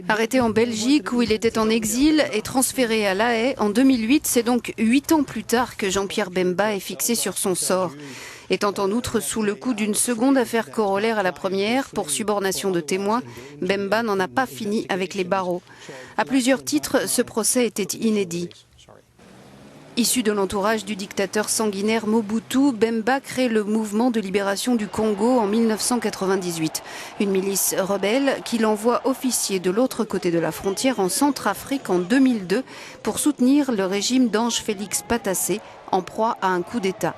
Arrêté en Belgique où il était en exil et transféré à La Haye en 2008, c'est donc 8 ans plus tard que Jean-Pierre Bemba est fixé sur son sort. Étant en outre sous le coup d'une seconde affaire corollaire à la première pour subornation de témoins, Bemba n'en a pas fini avec les barreaux. À plusieurs titres, ce procès était inédit. Issu de l'entourage du dictateur sanguinaire Mobutu, Bemba crée le mouvement de libération du Congo en 1998. Une milice rebelle qui l'envoie officier de l'autre côté de la frontière en Centrafrique en 2002 pour soutenir le régime d'Ange Félix Patassé en proie à un coup d'État.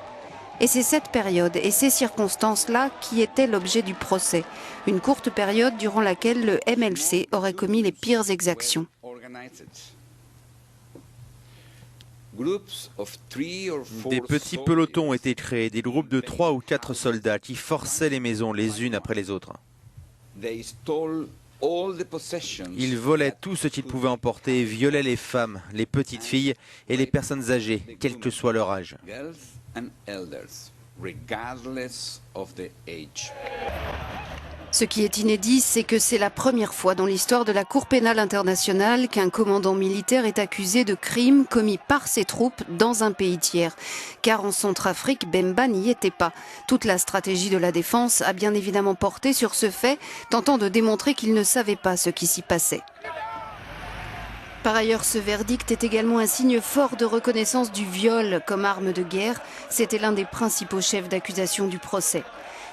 Et c'est cette période et ces circonstances-là qui étaient l'objet du procès. Une courte période durant laquelle le MLC aurait commis les pires exactions. Des petits pelotons ont été créés, des groupes de 3 ou 4 soldats qui forçaient les maisons les unes après les autres. Ils volaient tout ce qu'ils pouvaient emporter et violaient les femmes, les petites filles et les personnes âgées, quel que soit leur âge. Ce qui est inédit, c'est que c'est la première fois dans l'histoire de la Cour pénale internationale qu'un commandant militaire est accusé de crimes commis par ses troupes dans un pays tiers. Car en Centrafrique, Bemba n'y était pas. Toute la stratégie de la défense a bien évidemment porté sur ce fait, tentant de démontrer qu'il ne savait pas ce qui s'y passait. Par ailleurs, ce verdict est également un signe fort de reconnaissance du viol comme arme de guerre. C'était l'un des principaux chefs d'accusation du procès.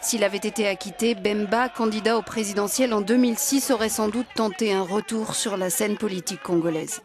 S'il avait été acquitté, Bemba, candidat au présidentiel en 2006, aurait sans doute tenté un retour sur la scène politique congolaise.